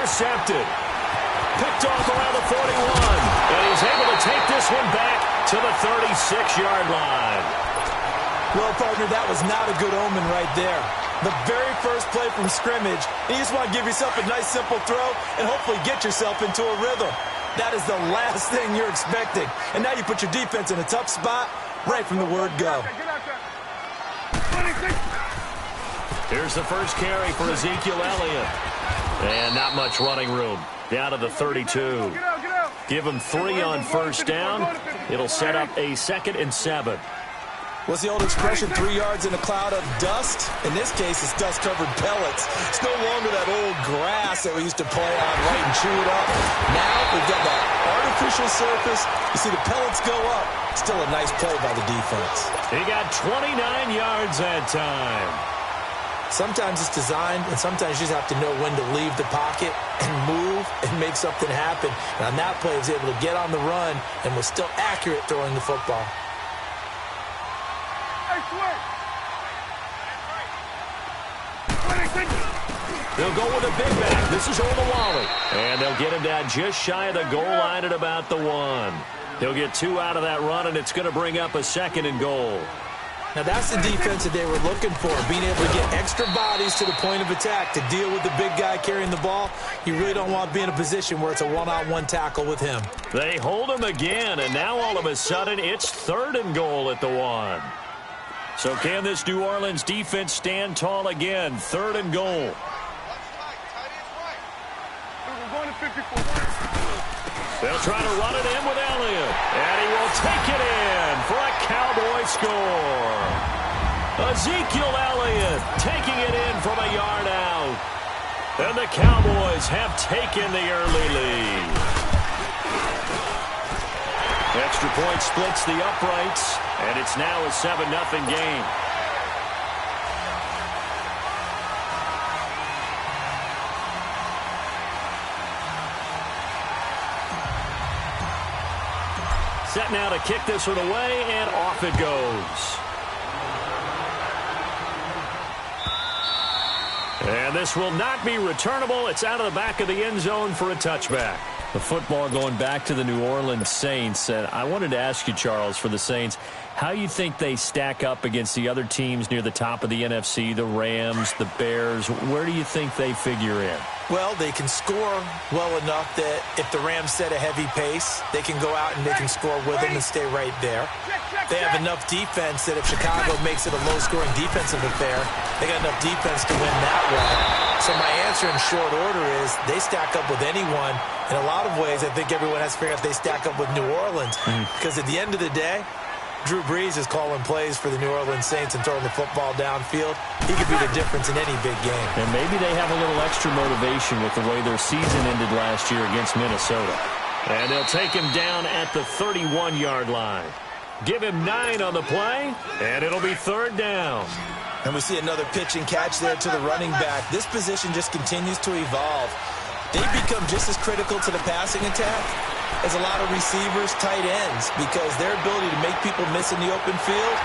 intercepted. Picked off around the 41. And he's able to take this one back to the 36-yard line. Well, partner, that was not a good omen right there. The very first play from scrimmage, you just want to give yourself a nice, simple throw and hopefully get yourself into a rhythm. That is the last thing you're expecting. And now you put your defense in a tough spot right from the word go. Here's the first carry for Ezekiel Elliott. And not much running room. Down to the 32. Give him 3 on first down. It'll set up a 2nd and 7. What's the old expression, 3 yards in a cloud of dust? In this case, it's dust-covered pellets. It's no longer that old grass that we used to play on, right, and chew it up. Now we've got that artificial surface. You see the pellets go up. Still a nice play by the defense. He got 29 yards that time. Sometimes it's designed, and sometimes you just have to know when to leave the pocket and move and make something happen. And on that play, he was able to get on the run and was still accurate throwing the football. They'll go with a big back. This is Olawale. And they'll get him down just shy of the goal line at about the 1. He'll get 2 out of that run, and it's going to bring up a 2nd and goal. Now, that's the defense that they were looking for, being able to get extra bodies to the point of attack to deal with the big guy carrying the ball. You really don't want to be in a position where it's a one-on-one tackle with him. They hold him again, and now all of a sudden it's 3rd and goal at the 1. So can this New Orleans defense stand tall again? 3rd and goal. They'll try to run it in with Elliott. And he will take it in for a Cowboy score. Ezekiel Elliott taking it in from a yard out. And the Cowboys have taken the early lead. Extra point splits the uprights. And it's now a 7-0 game. Set now to kick this one away, and off it goes. And this will not be returnable. It's out of the back of the end zone for a touchback. The football going back to the New Orleans Saints. And I wanted to ask you, Charles, for the Saints, how you think they stack up against the other teams near the top of the NFC, the Rams, the Bears. Where do you think they figure in? Well, they can score well enough that if the Rams set a heavy pace, they can go out and they can score with them and stay right there. They have enough defense that if Chicago makes it a low-scoring defensive affair, they got enough defense to win that way. So my answer in short order is they stack up with anyone. In a lot of ways, I think everyone has to figure out if they stack up with New Orleans. Because at the end of the day, Drew Brees is calling plays for the New Orleans Saints and throwing the football downfield. He could be the difference in any big game. And maybe they have a little extra motivation with the way their season ended last year against Minnesota. And they'll take him down at the 31-yard line. Give him 9 on the play, and it'll be 3rd down. And we see another pitch and catch there to the running back. This position just continues to evolve. They become just as critical to the passing attack as a lot of receivers, tight ends, because their ability to make people miss in the open field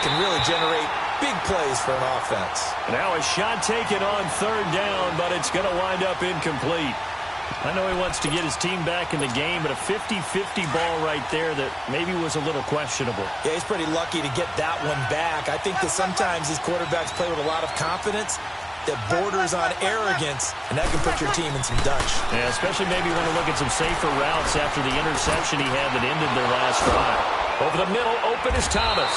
can really generate big plays for an offense. Now a shot taken on 3rd down, but it's going to wind up incomplete. I know he wants to get his team back in the game, but a 50-50 ball right there that maybe was a little questionable. Yeah, he's pretty lucky to get that one back. I think that sometimes these quarterbacks play with a lot of confidence that borders on arrogance, and that can put your team in some dutch. Yeah, especially maybe want to look at some safer routes after the interception he had that ended their last drive. Over the middle, open is Thomas.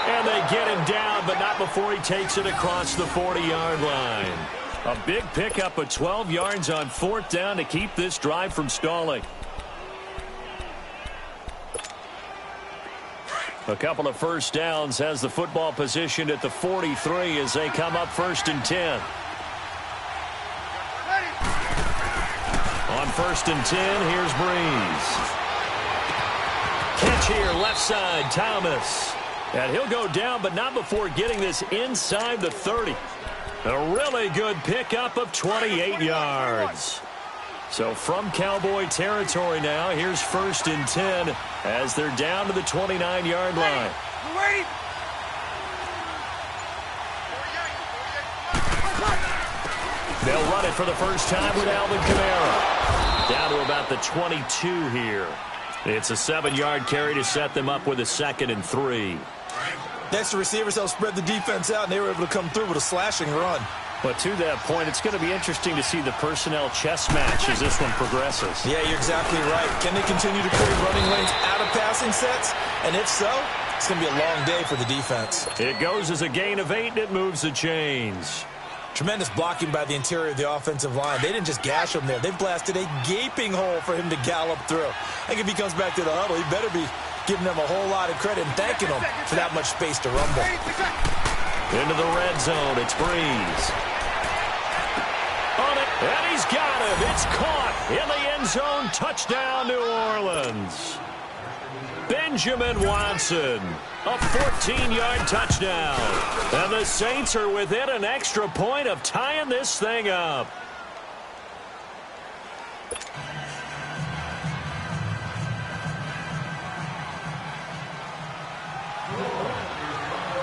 And they get him down, but not before he takes it across the 40-yard line. A big pickup of 12 yards on 4th down to keep this drive from stalling. A couple of first downs, has the football positioned at the 43 as they come up 1st and 10. On 1st and 10, here's Brees. Catch here, left side, Thomas. And he'll go down, but not before getting this inside the 30. A really good pickup of 28 yards. So from Cowboy territory now, here's 1st and 10 as they're down to the 29-yard line. They'll run it for the first time with Alvin Kamara. 22 here. It's a 7-yard carry to set them up with a 2nd and 3. Next, the receivers helped spread the defense out, and they were able to come through with a slashing run. But to that point, it's going to be interesting to see the personnel chess match as this one progresses. Yeah, you're exactly right. Can they continue to create running lanes out of passing sets? And if so, it's going to be a long day for the defense. It goes as a gain of 8, and it moves the chains. Tremendous blocking by the interior of the offensive line. They didn't just gash him there. They blasted a gaping hole for him to gallop through. I think if he comes back to the huddle, he better be giving them a whole lot of credit and thanking them for that much space to rumble. Into the red zone, it's Breeze. On it, and he's got him. It's caught in the end zone. Touchdown, New Orleans. Benjamin Watson, a 14-yard touchdown. And the Saints are within an extra point of tying this thing up.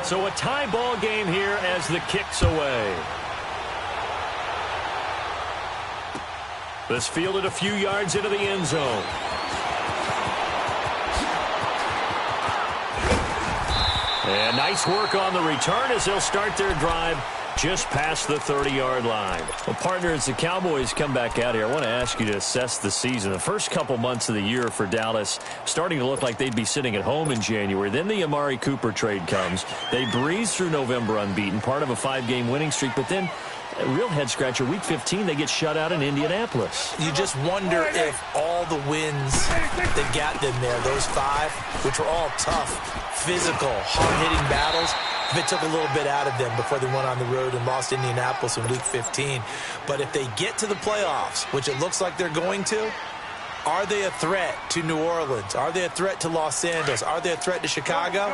So a tie ball game here as the kick's away. This fielded a few yards into the end zone. And nice work on the return as they'll start their drive just past the 30-yard line. Well, partner, as the Cowboys come back out here, I want to ask you to assess the season. The first couple months of the year for Dallas starting to look like they'd be sitting at home in January. Then the Amari Cooper trade comes. They breeze through November unbeaten, part of a 5-game winning streak. But then a real head-scratcher, Week 15, they get shut out in Indianapolis. You just wonder if all the wins that got them there, those 5, which were all tough, physical, hard-hitting battles, if it took a little bit out of them before they went on the road and lost Indianapolis in Week 15. But if they get to the playoffs, which it looks like they're going to, are they a threat to New Orleans? Are they a threat to Los Angeles? Are they a threat to Chicago?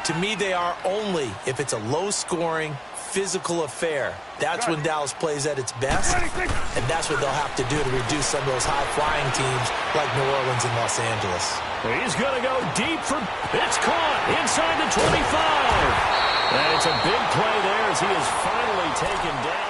To me, they are only if it's a low-scoring, physical affair. That's when Dallas plays at its best, and that's what they'll have to do to reduce some of those high-flying teams like New Orleans and Los Angeles. He's going to go deep for... It's caught inside the 25. And it's a big play there as he is finally taken down.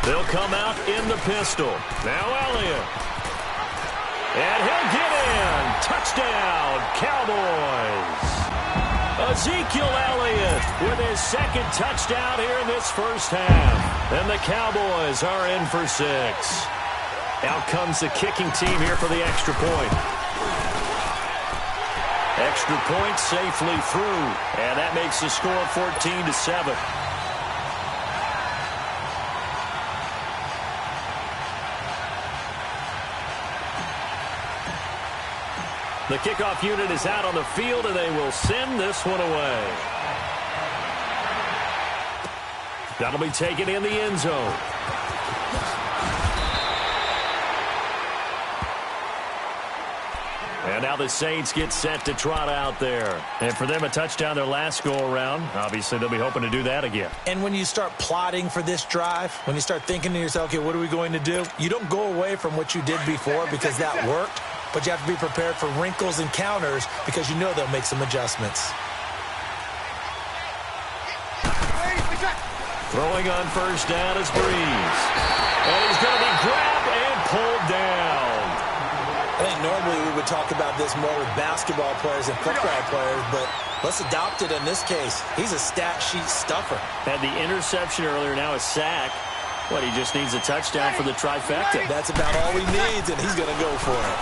They'll come out in the pistol. Now Elliott. And he'll get in. Touchdown, Cowboys. Ezekiel Elliott with his 2nd touchdown here in this first half. And the Cowboys are in for 6. Out comes the kicking team here for the extra point. Extra point safely through. And that makes the score 14-7. The kickoff unit is out on the field, and they will send this one away. That'll be taken in the end zone. And now the Saints get set to trot out there. And for them, a touchdown their last go-around. Obviously, they'll be hoping to do that again. And when you start plotting for this drive, when you start thinking to yourself, okay, what are we going to do? You don't go away from what you did before because that worked. But you have to be prepared for wrinkles and counters because you know they'll make some adjustments. Throwing on first down is Breeze. And he's going to be grabbed and pulled down. I think normally we would talk about this more with basketball players and football players, but let's adopt it in this case. He's a stat sheet stuffer. Had the interception earlier, now a sack. What, he just needs a touchdown for the trifecta. That's about all he needs, and he's going to go for it.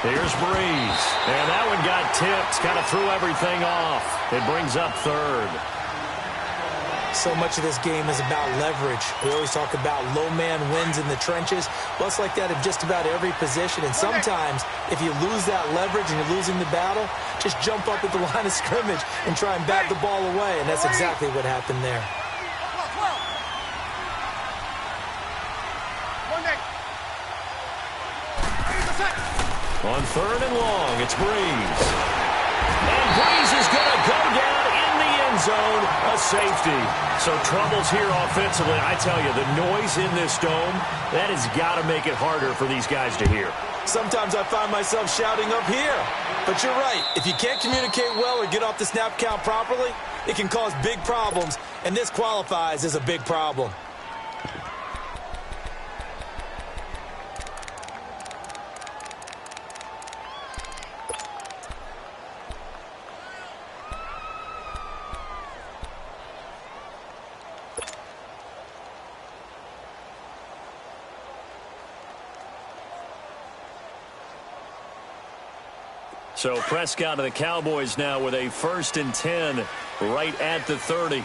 Here's Breeze. And that one got tipped. Kind of threw everything off. It brings up 3rd. So much of this game is about leverage. We always talk about low man wins in the trenches. Well, it's like that in just about every position. And sometimes, if you lose that leverage and you're losing the battle, just jump up at the line of scrimmage and try and bat the ball away. And that's exactly what happened there. On 3rd and long, it's Breeze. And Breeze is going to go down in the end zone, a safety. So troubles here offensively. I tell you, the noise in this dome, that has got to make it harder for these guys to hear. Sometimes I find myself shouting up here. But you're right. If you can't communicate well or get off the snap count properly, it can cause big problems, and this qualifies as a big problem. So Prescott of the Cowboys now with a 1st and 10 right at the 30.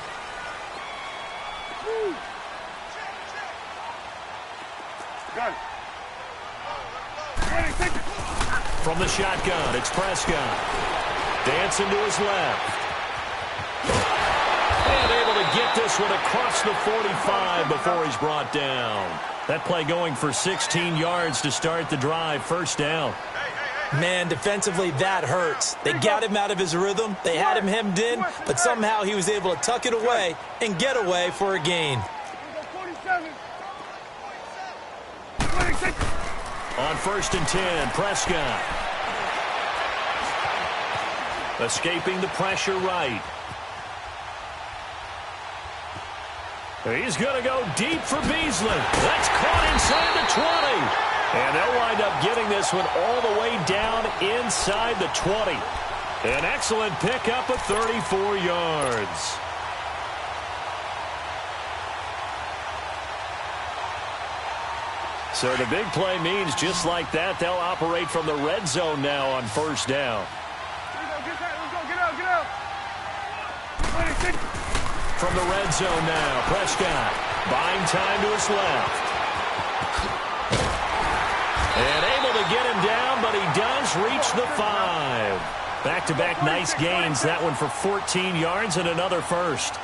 From the shotgun, it's Prescott. Dancing to his left. And able to get this one across the 45 before he's brought down. That play going for 16 yards to start the drive. 1st down. Man, defensively, that hurts. They got him out of his rhythm. They had him hemmed in, but somehow he was able to tuck it away and get away for a gain. On 1st and 10, Prescott. Escaping the pressure right. He's going to go deep for Beasley. That's caught inside the 20. And they'll wind up getting this one all the way down inside the 20. An excellent pickup of 34 yards. So the big play means just like that, they'll operate from the red zone now on 1st down. From the red zone now, Prescott buying time to his left. And able to get him down, but he does reach the 5. Back-to-back nice gains. That one for 14 yards and another 1st.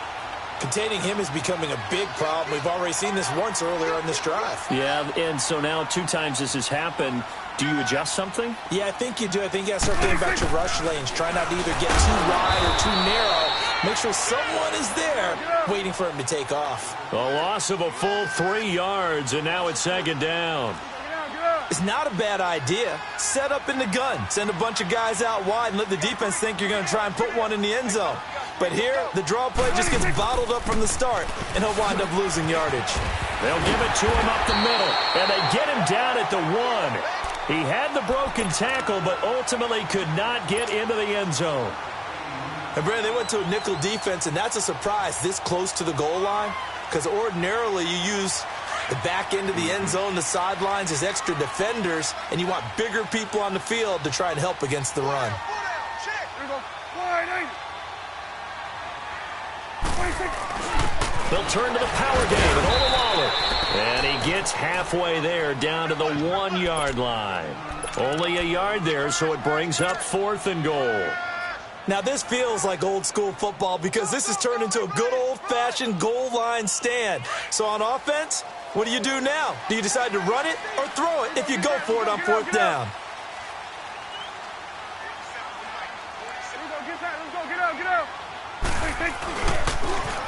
Containing him is becoming a big problem. We've already seen this once earlier on this drive. Yeah, and so now 2 times this has happened. Do you adjust something? Yeah, I think you do. I think you got to start getting back to rush lanes. Try not to either get too wide or too narrow. Make sure someone is there waiting for him to take off. A loss of a full 3 yards, and now it's 2nd down. It's not a bad idea. Set up in the gun. Send a bunch of guys out wide and let the defense think you're going to try and put one in the end zone. But here, the draw play just gets bottled up from the start, and he'll wind up losing yardage. They'll give it to him up the middle, and they get him down at the 1. He had the broken tackle, but ultimately could not get into the end zone. And, Brandon, they went to a nickel defense, and that's a surprise this close to the goal line, because ordinarily you use the back end of the end zone, the sidelines as extra defenders, and you want bigger people on the field to try and help against the run. They'll turn to the power game and Olawale. And he gets halfway there down to the 1-yard line. Only a yard there, so it brings up 4th and goal. Now, this feels like old-school football because this has turned into a good old-fashioned goal line stand. So on offense, what do you do now? Do you decide to run it or throw it if you go for it on 4th down?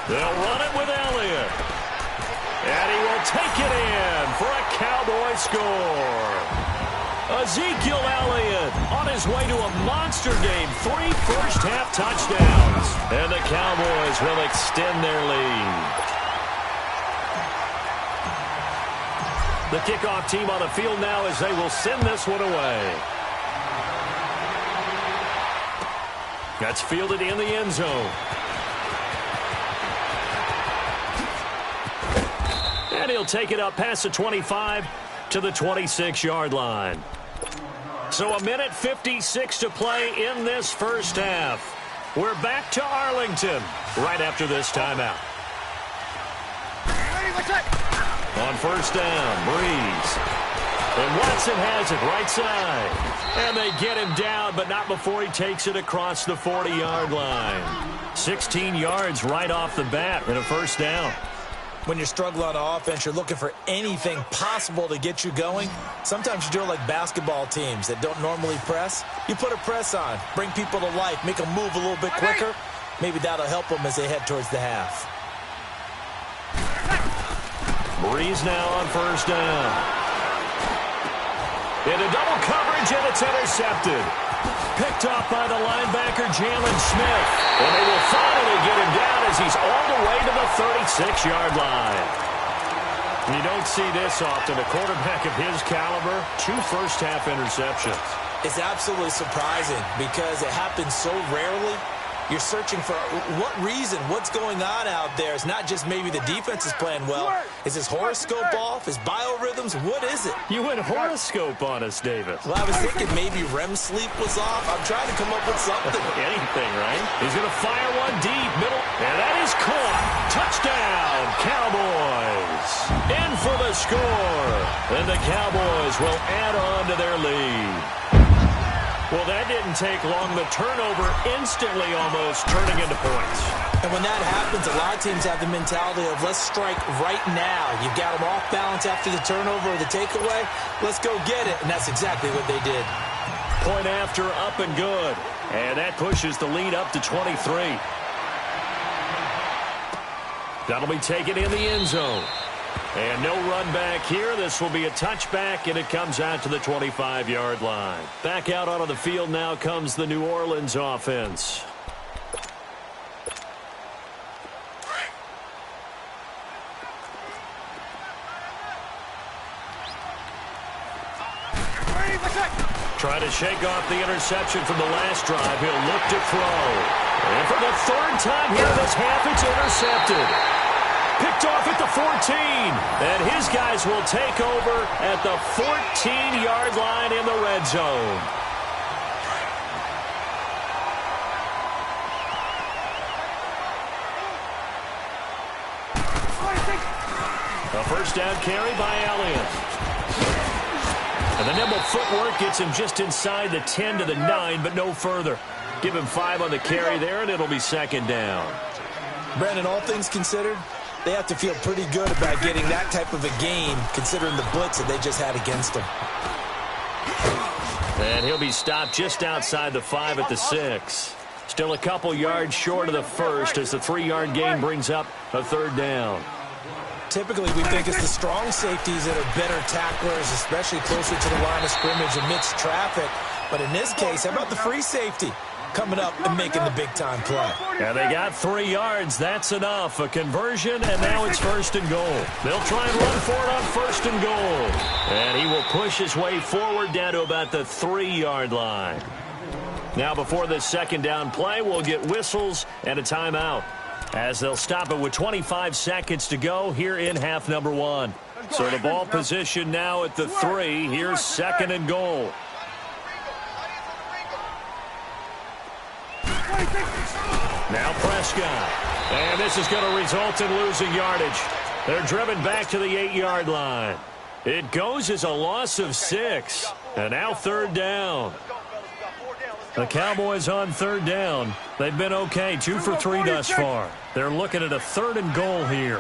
They'll run it with Elliott. And he will take it in for a Cowboy score. Ezekiel Elliott on his way to a monster game. 3 first-half touchdowns. And the Cowboys will extend their lead. The kickoff team on the field now as they will send this one away. That's fielded in the end zone. And he'll take it up past the 25 to the 26-yard line. So 1:56 to play in this first half. We're back to Arlington right after this timeout. On 1st down, Breeze. And Watson has it right side. And they get him down, but not before he takes it across the 40-yard line. 16 yards right off the bat and a 1st down. When you're struggling on offense, you're looking for anything possible to get you going. Sometimes you do it like basketball teams that don't normally press. You put a press on, bring people to life, make them move a little bit quicker. Maybe that'll help them as they head towards the half. Breeze now on first down. Into double coverage, and it's intercepted. Picked off by the linebacker, Jaylan Smith. And they will finally get him down as he's all the way to the 36-yard line. You don't see this often. A quarterback of his caliber, 2 first-half interceptions. It's absolutely surprising because it happens so rarely. You're searching for what reason, what's going on out there. It's not just maybe the defense is playing well. Is his horoscope off? His biorhythms? What is it? You went horoscope on us, Davis. Well, I was thinking maybe REM sleep was off. I'm trying to come up with something. Anything, right? He's going to fire one deep, middle, and that is caught. Touchdown, Cowboys. In for the score. And the Cowboys will add on to their lead. Well, that didn't take long. The turnover instantly almost turning into points. And when that happens, a lot of teams have the mentality of let's strike right now. You've got them off balance after the turnover or the takeaway. Let's go get it. And that's exactly what they did. Point after, up and good. And that pushes the lead up to 23. That'll be taken in the end zone. And no run back here. This will be a touchback, and it comes out to the 25-yard line. Back out onto the field now comes the New Orleans offense. Trying to shake off the interception from the last drive. He'll look to throw. And for the 3rd time here this half, it's intercepted. Picked off at the 14. And his guys will take over at the 14-yard line in the red zone. A first down carry by Elliott. And the nimble footwork gets him just inside the 10 to the 9, but no further. Give him 5 on the carry there, and it'll be 2nd down. Brandon, all things considered, they have to feel pretty good about getting that type of a game, considering the blitz that they just had against them. And he'll be stopped just outside the 5 at the 6. Still a couple yards short of the first as the 3-yard gain brings up a 3rd down. Typically, we think it's the strong safeties that are better tacklers, especially closer to the line of scrimmage amidst traffic. But in this case, how about the free safety coming up and making the big-time play? And they got 3 yards. That's enough. A conversion, and now it's 1st and goal. They'll try and run for it on 1st and goal. And he will push his way forward down to about the 3-yard line. Now, before this 2nd down play, we'll get whistles and a timeout, as they'll stop it with 25 seconds to go here in half number 1. So the ball position now at the 3. Here's 2nd and goal. Now Prescott. And this is going to result in losing yardage. They're driven back to the 8-yard line. It goes as a loss of 6. And now 3rd down. The Cowboys on 3rd down. They've been okay, 2 for 3 thus far. They're looking at a 3rd and goal here.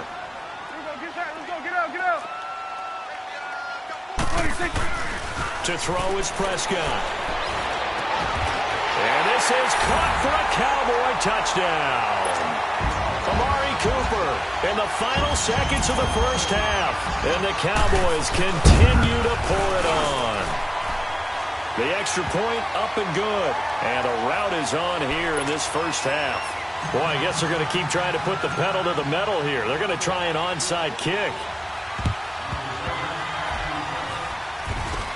To throw is Prescott. And this is caught for a Cowboy touchdown. Amari Cooper in the final seconds of the first half. And the Cowboys continue to pour it on. The extra point up and good. And a rout is on here in this first half. Boy, I guess they're going to keep trying to put the pedal to the metal here. They're going to try an onside kick.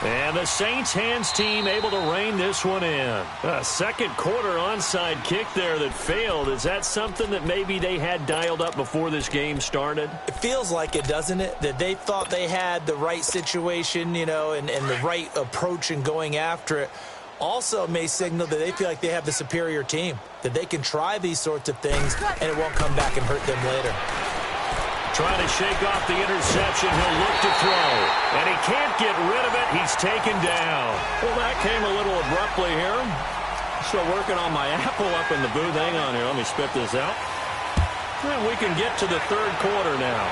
And the Saints hands team able to rein this one in. A 2nd quarter onside kick there that failed. Is that something that maybe they had dialed up before this game started? It feels like it, doesn't it? That they thought they had the right situation, you know, and the right approach in going after it. Also may signal that they feel like they have the superior team, that they can try these sorts of things and it won't come back and hurt them later. Trying to shake off the interception. He'll look to throw. And he can't get rid of it. He's taken down. Well, that came a little abruptly here. Still working on my apple up in the booth. Hang on here. Let me spit this out. And we can get to the 3rd quarter now.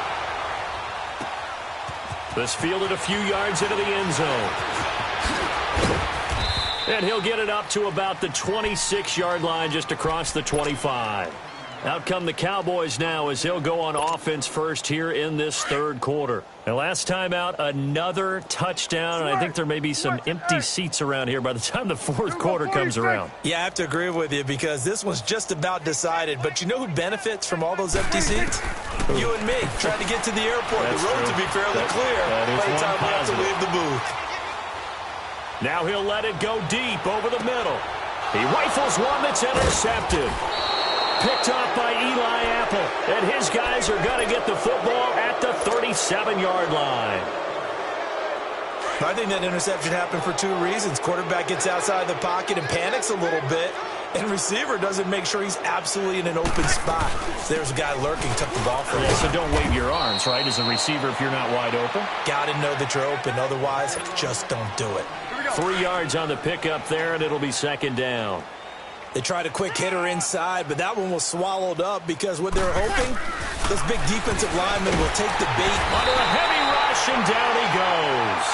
This fielded a few yards into the end zone. And he'll get it up to about the 26-yard line just across the 25. Out come the Cowboys now as he'll go on offense first here in this third quarter. And last time out, another touchdown, and I think there may be some empty seats around here by the time the fourth quarter comes around. Yeah, I have to agree with you because this one's just about decided. But you know who benefits from all those empty seats? You and me, trying to get to the airport. That's the road true. to be fairly clear. By the time we have to leave the booth. Now he'll let it go deep over the middle. He rifles one that's intercepted. Picked off by Eli Apple, and his guys are going to get the football at the 37-yard line. I think that interception happened for two reasons. Quarterback gets outside the pocket and panics a little bit, and receiver doesn't make sure he's absolutely in an open spot. There's a guy lurking, took the ball from him. So don't wave your arms, right, as a receiver if you're not wide open? Got to know that you're open. Otherwise, just don't do it. 3 yards on the pickup there, and it'll be second down. They tried a quick hitter inside, but that one was swallowed up because what they're hoping, this big defensive lineman will take the bait. Under a heavy rush, and down he goes.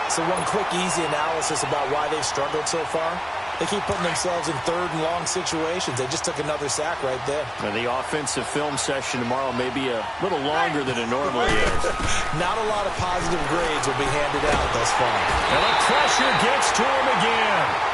So one quick, easy analysis about why they've struggled so far. They keep putting themselves in third and long situations. They just took another sack right there. And the offensive film session tomorrow may be a little longer than it normally is. Not a lot of positive grades will be handed out thus far. And the pressure gets to him again.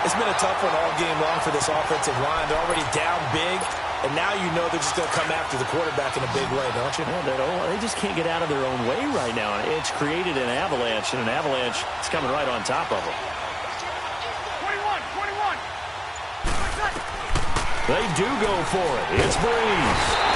It's been a tough one all game long for this offensive line. They're already down big, and now you know they're just going to come after the quarterback in a big way, don't you? Yeah, they just can't get out of their own way right now. It's created an avalanche, and an avalanche is coming right on top of them. 21. They do go for it. It's Breeze.